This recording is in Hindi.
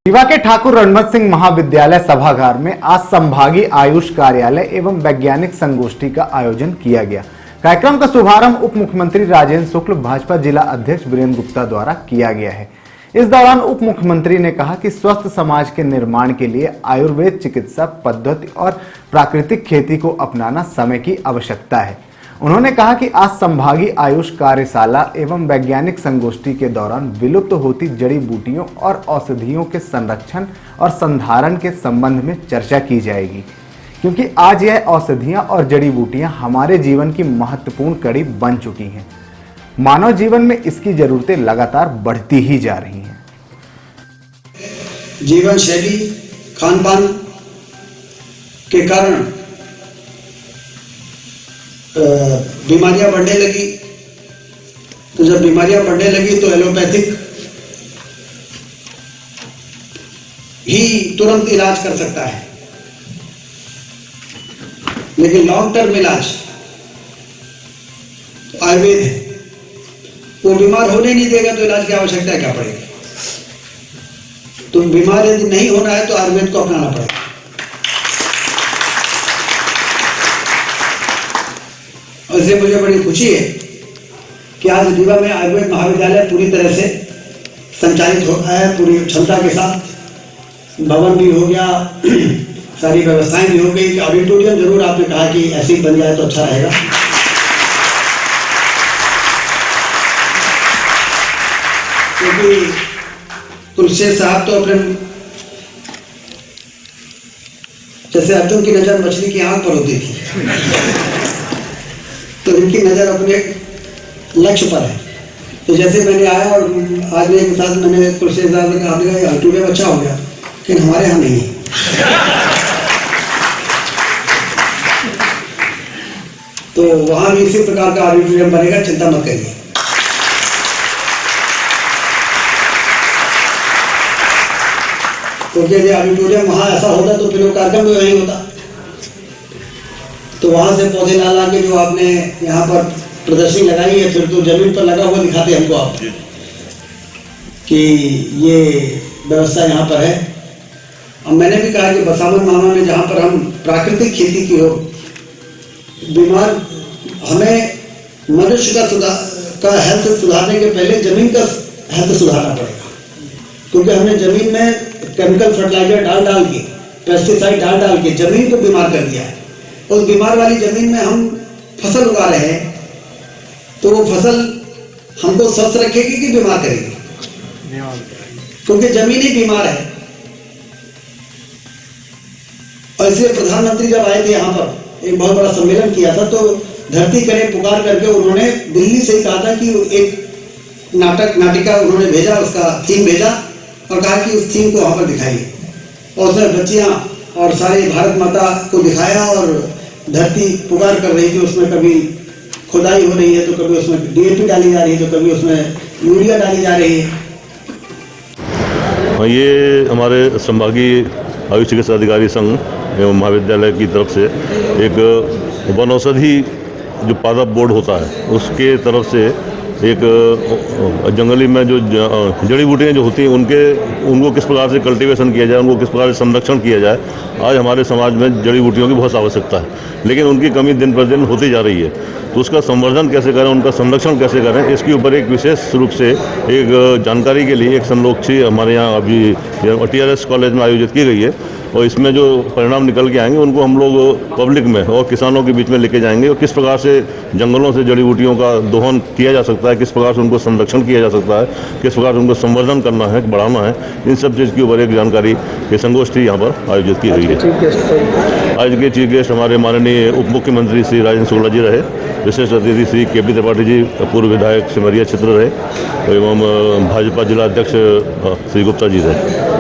रीवा के ठाकुर रणमत सिंह महाविद्यालय सभागार में आज संभागीय आयुष कार्यालय एवं वैज्ञानिक संगोष्ठी का आयोजन किया गया। कार्यक्रम का शुभारंभ उप मुख्यमंत्री राजेंद्र शुक्ल, भाजपा जिला अध्यक्ष वीरेंद्र गुप्ता द्वारा किया गया है। इस दौरान उप मुख्यमंत्री ने कहा कि स्वस्थ समाज के निर्माण के लिए आयुर्वेद चिकित्सा पद्धति और प्राकृतिक खेती को अपनाना समय की आवश्यकता है। उन्होंने कहा कि आज संभागीय आयुष कार्यशाला एवं वैज्ञानिक संगोष्ठी के दौरान विलुप्त होती जड़ी बूटियों और औषधियों के संरक्षण और संधारण के संबंध में चर्चा की जाएगी, क्योंकि आज यह औषधियां और जड़ी बूटियां हमारे जीवन की महत्वपूर्ण कड़ी बन चुकी हैं। मानव जीवन में इसकी जरूरतें लगातार बढ़ती ही जा रही हैं। जीवन शैली, खान पान के कारण बीमारियां बढ़ने लगी। तो जब बीमारियां बढ़ने लगी तो एलोपैथिक ही तुरंत इलाज कर सकता है, लेकिन लॉन्ग टर्म इलाज तो आयुर्वेद है। वो बीमार होने नहीं देगा तो इलाज की आवश्यकता क्या पड़ेगी। तो बीमार यदि नहीं होना है तो आयुर्वेद को अपनाना पड़ेगा। इसलिए मुझे बड़ी खुशी है कि आज रीवा में आयुर्वेद महाविद्यालय पूरी तरह से संचालित हो रहा है, पूरी क्षमता के साथ। भवन भी हो गया, सारी व्यवस्थाएं भी हो गई। कि ऑडिटोरियम जरूर आपने कहा कि ऐसे ही बन जाए तो अच्छा रहेगा, क्योंकि तुलसी साहब तो अपने जैसे अर्जुन की नजर मछली की आंख पर होती थी, तो इनकी नजर अपने लक्ष्य पर है। तो जैसे मैंने आया और आदमी के साथ मैंने तुलसी साहब ने कहा ऑडिटोरियम अच्छा हो गया, लेकिन हमारे यहाँ नहीं है। तो वहां भी इसी प्रकार का ऑडिटोरियम बनेगा, चिंता मत करिए। क्योंकि यदि ऑडिटोरियम वहां ऐसा होता तो फिर वो कार्यक्रम भी वही होता। तो वहां से पौधे ला के जो आपने यहाँ पर प्रदर्शनी लगाई है, फिर तो जमीन पर लगा हुआ दिखाते हमको आप कि ये व्यवस्था यहाँ पर है। अब मैंने भी कहा कि बसावन मामा में जहाँ पर हम प्राकृतिक खेती की हो, बीमार हमें मनुष्य का हेल्थ सुधारने के पहले जमीन का हेल्थ सुधारना पड़ेगा, क्योंकि हमने जमीन में केमिकल फर्टिलाइजर डाल के, पेस्टिसाइड डाल के जमीन को बीमार कर दिया है। उस बीमार वाली जमीन में हम फसल उगा रहे हैं, तो वो फसल हमको स्वस्थ रखेगी कि बीमार करेगी, क्योंकि जमीन ही बीमार है। और इसलिए प्रधानमंत्री जब आए थे यहाँ पर, एक बहुत बड़ा सम्मेलन किया था, तो धरती करे पुकार करके उन्होंने दिल्ली से ही कहा था कि एक नाटिका उन्होंने भेजा, उसका थीम भेजा और कहा कि उस थीम को वहां पर दिखाइए। और उसमें बच्चियां और सारे भारत माता को दिखाया और धरती पुकार कर रही थी। उसमें कभी खुदाई हो रही है, तो कभी उसमें डीएपी डाली जा रही है, तो कभी उसमें यूरिया डाली जा रही है। ये हमारे संभागीय आयुष चिकित्सा अधिकारी संघ एवं महाविद्यालय की तरफ से एक वनौषधि जो पादप बोर्ड होता है, उसके तरफ से एक जंगली में जो जड़ी बूटियाँ जो होती हैं उनको किस प्रकार से कल्टीवेशन किया जाए, उनको किस प्रकार से संरक्षण किया जाए। आज हमारे समाज में जड़ी बूटियों की बहुत आवश्यकता है, लेकिन उनकी कमी दिन पर दिन होती जा रही है। तो उसका संवर्धन कैसे करें, उनका संरक्षण कैसे करें, इसके ऊपर एक विशेष रूप से एक जानकारी के लिए एक संगोष्ठी हमारे यहाँ अभी TRS कॉलेज में आयोजित की गई है। और इसमें जो परिणाम निकल के आएंगे उनको हम लोग पब्लिक में और किसानों के बीच में लेके जाएंगे, और किस प्रकार से जंगलों से जड़ी बूटियों का दोहन किया जा सकता है, किस प्रकार से उनको संरक्षण किया जा सकता है, किस प्रकार से उनको संवर्धन करना है, बढ़ाना है, इन सब चीज़ के ऊपर एक जानकारी की संगोष्ठी यहाँ पर आयोजित की गई है। आज के चीफ गेस्ट हमारे माननीय उप मुख्यमंत्री श्री राजेंद्र शुक्ला जी रहे, विशेष अतिथि श्री KP त्रिपाठी जी, पूर्व विधायक सिमरिया क्षेत्र रहे, एवं भाजपा जिला अध्यक्ष श्री गुप्ता जी रहे।